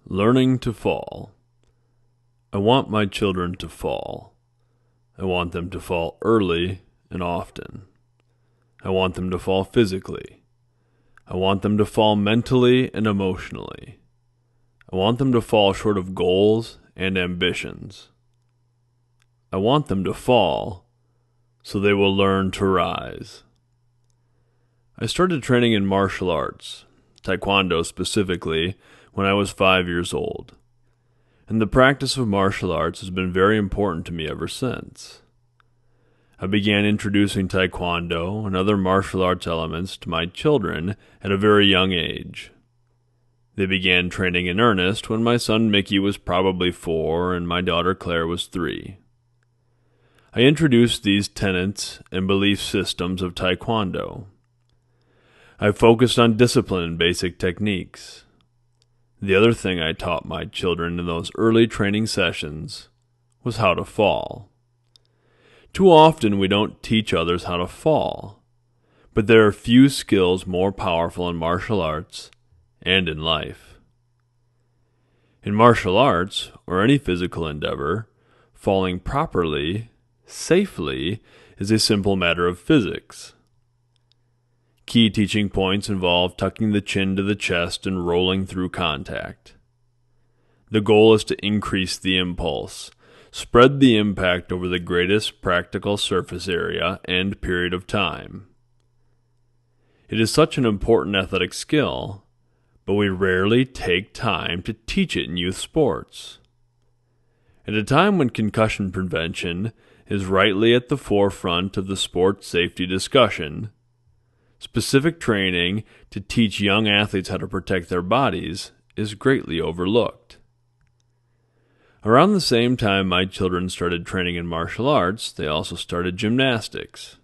Learning to fall. I want my children to fall. I want them to fall early and often. I want them to fall physically. I want them to fall mentally and emotionally. I want them to fall short of goals and ambitions. I want them to fall so they will learn to rise. I started training in martial arts, Taekwondo specifically, when I was 5 years old. And the practice of martial arts has been very important to me ever since. I began introducing Taekwondo and other martial arts elements to my children at a very young age. They began training in earnest when my son Mickey was probably 4 and my daughter Claire was 3. I introduced these tenets and belief systems of Taekwondo. I focused on discipline and basic techniques. The other thing I taught my children in those early training sessions was how to fall. Too often we don't teach others how to fall, but there are few skills more powerful in martial arts and in life. In martial arts, or any physical endeavor, falling properly, safely, is a simple matter of physics. Key teaching points involve tucking the chin to the chest and rolling through contact. The goal is to increase the impulse, spread the impact over the greatest practical surface area and period of time. It is such an important athletic skill, but we rarely take time to teach it in youth sports. At a time when concussion prevention is rightly at the forefront of the sports safety discussion, specific training to teach young athletes how to protect their bodies is greatly overlooked. Around the same time my children started training in martial arts, they also started gymnastics.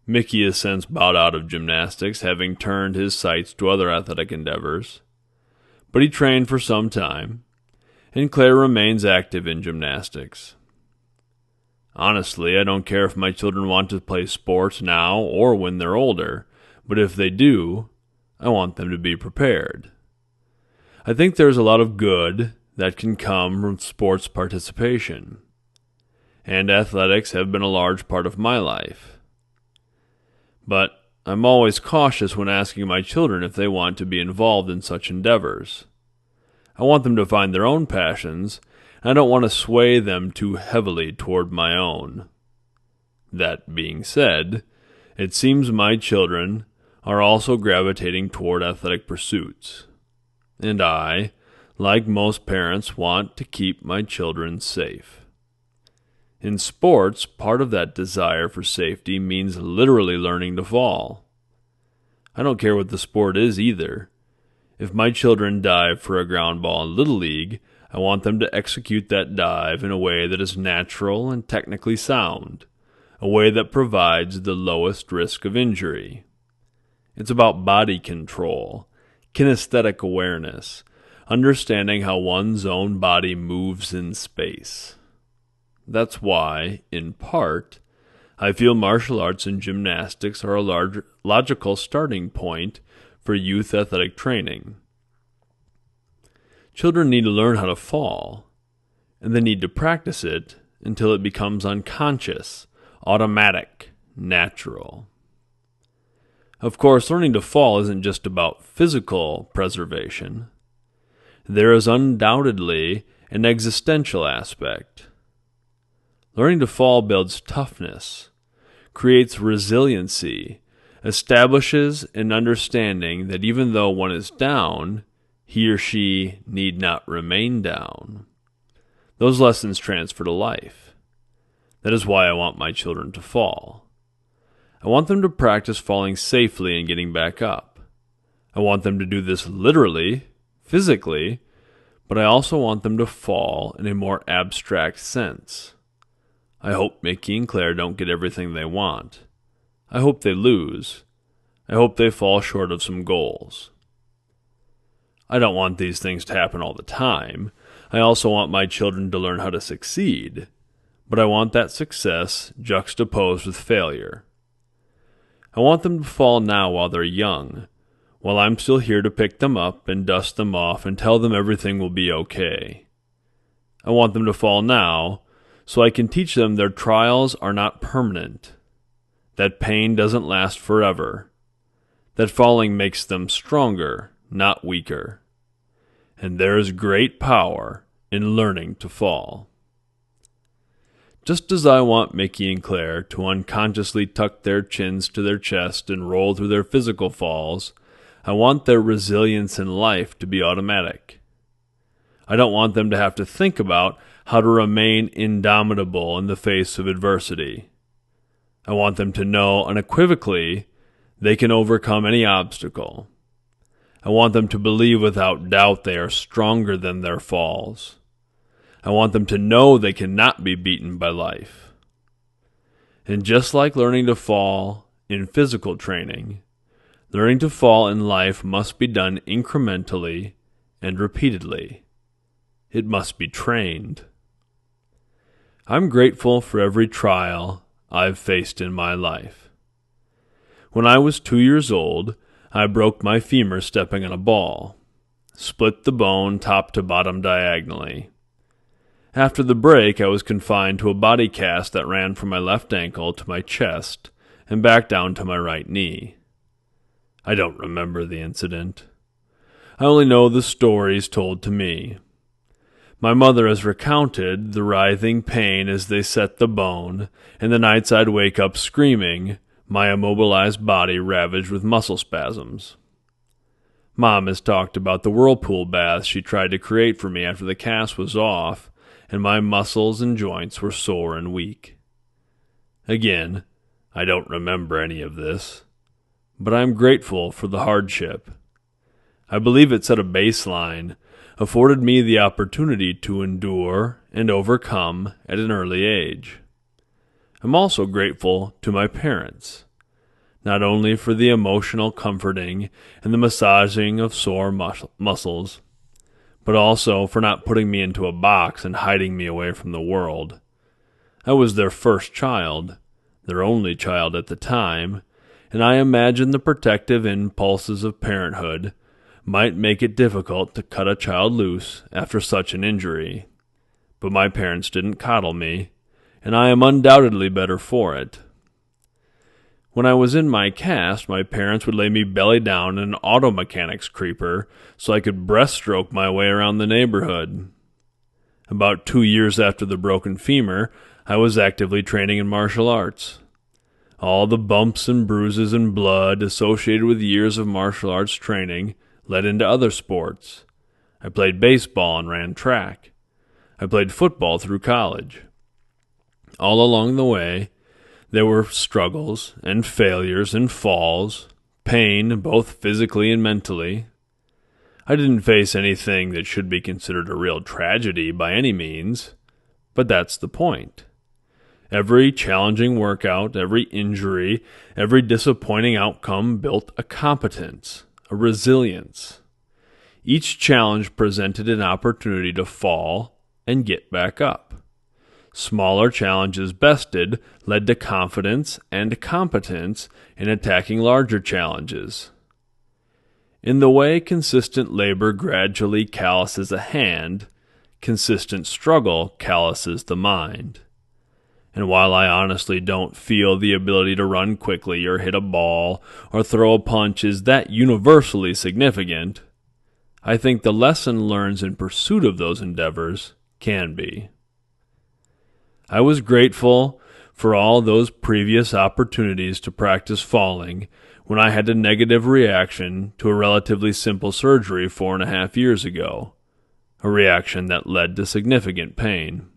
Mickey has since bowed out of gymnastics, having turned his sights to other athletic endeavors, but he trained for some time, and Claire remains active in gymnastics. Honestly, I don't care if my children want to play sports now or when they're older, but if they do, I want them to be prepared. I think there's a lot of good that can come from sports participation, and athletics have been a large part of my life. But I'm always cautious when asking my children if they want to be involved in such endeavors. I want them to find their own passions, I don't want to sway them too heavily toward my own. That being said, it seems my children are also gravitating toward athletic pursuits, and I, like most parents, want to keep my children safe. In sports, part of that desire for safety means literally learning to fall. I don't care what the sport is either. If my children dive for a ground ball in Little League, I want them to execute that dive in a way that is natural and technically sound, a way that provides the lowest risk of injury. It's about body control, kinesthetic awareness, understanding how one's own body moves in space. That's why, in part, I feel martial arts and gymnastics are a logical starting point for youth athletic training. Children need to learn how to fall, and they need to practice it until it becomes unconscious, automatic, natural. Of course, learning to fall isn't just about physical preservation. There is undoubtedly an existential aspect. Learning to fall builds toughness, creates resiliency, establishes an understanding that even though one is down, he or she need not remain down. Those lessons transfer to life. That is why I want my children to fall. I want them to practice falling safely and getting back up. I want them to do this literally, physically, but I also want them to fall in a more abstract sense. I hope Mickey and Claire don't get everything they want. I hope they lose. I hope they fall short of some goals. I don't want these things to happen all the time. I also want my children to learn how to succeed, but I want that success juxtaposed with failure. I want them to fall now while they're young, while I'm still here to pick them up and dust them off and tell them everything will be okay. I want them to fall now, so I can teach them their trials are not permanent, that pain doesn't last forever, that falling makes them stronger, not weaker, and there is great power in learning to fall. Just as I want Mickey and Claire to unconsciously tuck their chins to their chest and roll through their physical falls, I want their resilience in life to be automatic. I don't want them to have to think about how to remain indomitable in the face of adversity. I want them to know unequivocally they can overcome any obstacle. I want them to believe without doubt they are stronger than their falls. I want them to know they cannot be beaten by life. And just like learning to fall in physical training, learning to fall in life must be done incrementally and repeatedly. It must be trained. I'm grateful for every trial I've faced in my life. When I was 2 years old, I broke my femur stepping on a ball, split the bone top to bottom diagonally. After the break, I was confined to a body cast that ran from my left ankle to my chest and back down to my right knee. I don't remember the incident. I only know the stories told to me. My mother has recounted the writhing pain as they set the bone, and the nights I'd wake up screaming, my immobilized body ravaged with muscle spasms. Mom has talked about the whirlpool baths she tried to create for me after the cast was off, and my muscles and joints were sore and weak. Again, I don't remember any of this, but I'm grateful for the hardship. I believe it set a baseline, afforded me the opportunity to endure and overcome at an early age. I'm also grateful to my parents, not only for the emotional comforting and the massaging of sore muscles, but also for not putting me into a box and hiding me away from the world. I was their first child, their only child at the time, and I imagine the protective impulses of parenthood might make it difficult to cut a child loose after such an injury. But my parents didn't coddle me, and I am undoubtedly better for it. When I was in my cast, my parents would lay me belly down in an auto mechanics creeper so I could breaststroke my way around the neighborhood. About 2 years after the broken femur, I was actively training in martial arts. All the bumps and bruises and blood associated with years of martial arts training led into other sports. I played baseball and ran track. I played football through college. All along the way, there were struggles and failures and falls, pain both physically and mentally. I didn't face anything that should be considered a real tragedy by any means, but that's the point. Every challenging workout, every injury, every disappointing outcome built a competence, a resilience. Each challenge presented an opportunity to fall and get back up. Smaller challenges bested led to confidence and competence in attacking larger challenges. In the way consistent labor gradually calluses a hand, consistent struggle calluses the mind. And while I honestly don't feel the ability to run quickly or hit a ball or throw a punch is that universally significant, I think the lesson learned in pursuit of those endeavors can be. I was grateful for all those previous opportunities to practice falling when I had a negative reaction to a relatively simple surgery 4.5 years ago, a reaction that led to significant pain.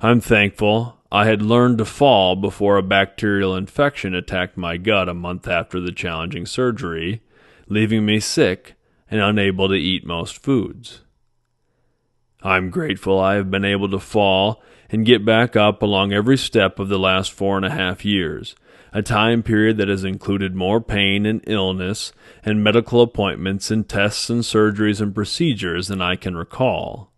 I'm thankful I had learned to fall before a bacterial infection attacked my gut a month after the challenging surgery, leaving me sick and unable to eat most foods. I'm grateful I have been able to fall and get back up along every step of the last 4.5 years, a time period that has included more pain and illness and medical appointments and tests and surgeries and procedures than I can recall.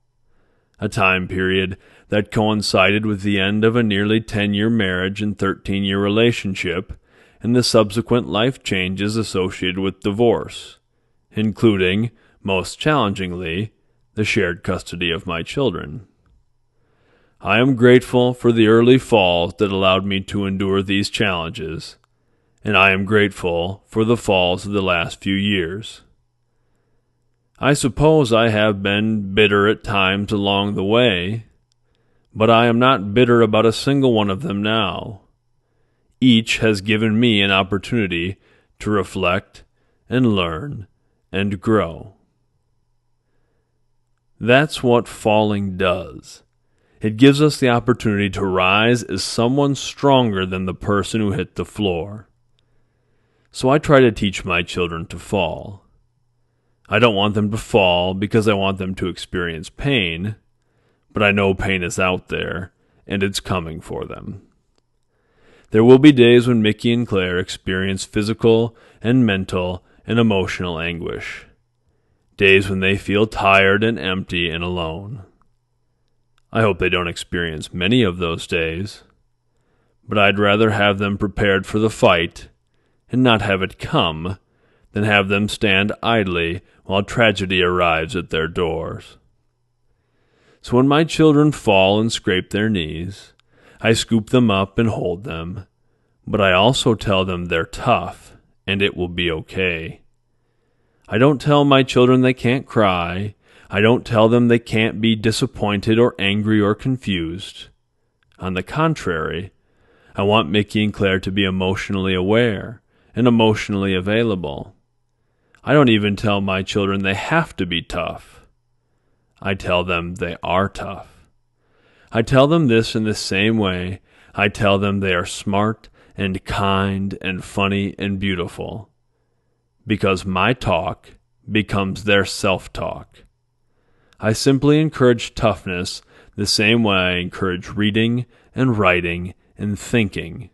A time period that coincided with the end of a nearly 10-year marriage and 13-year relationship, and the subsequent life changes associated with divorce, including, most challengingly, the shared custody of my children. I am grateful for the early falls that allowed me to endure these challenges, and I am grateful for the falls of the last few years. I suppose I have been bitter at times along the way, but I am not bitter about a single one of them now. Each has given me an opportunity to reflect and learn and grow. That's what falling does. It gives us the opportunity to rise as someone stronger than the person who hit the floor. So I try to teach my children to fall. I don't want them to fall because I want them to experience pain, but I know pain is out there, and it's coming for them. There will be days when Mickey and Claire experience physical and mental and emotional anguish. Days when they feel tired and empty and alone. I hope they don't experience many of those days, but I'd rather have them prepared for the fight and not have it come than have them stand idly while tragedy arrives at their doors. So when my children fall and scrape their knees, I scoop them up and hold them, but I also tell them they're tough and it will be okay. I don't tell my children they can't cry. I don't tell them they can't be disappointed or angry or confused. On the contrary, I want Mickey and Claire to be emotionally aware and emotionally available. I don't even tell my children they have to be tough. I tell them they are tough. I tell them this in the same way I tell them they are smart and kind and funny and beautiful, because my talk becomes their self-talk. I simply encourage toughness the same way I encourage reading and writing and thinking.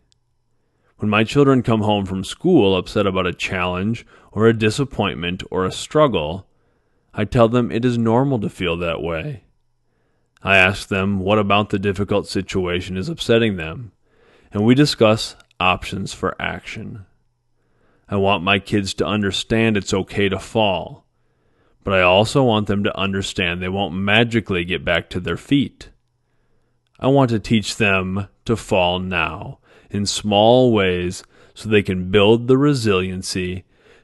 When my children come home from school upset about a challenge or a disappointment or a struggle, I tell them it is normal to feel that way. I ask them what about the difficult situation is upsetting them, and we discuss options for action. I want my kids to understand it's okay to fall, but I also want them to understand they won't magically get back to their feet. I want to teach them to fall now in small ways so they can build the resiliency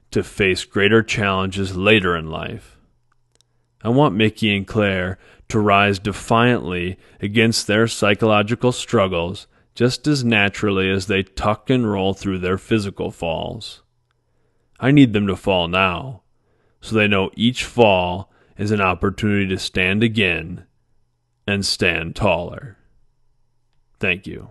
to face greater challenges later in life. I want Mickey and Claire to rise defiantly against their psychological struggles just as naturally as they tuck and roll through their physical falls. I need them to fall now, so they know each fall is an opportunity to stand again and stand taller. Thank you.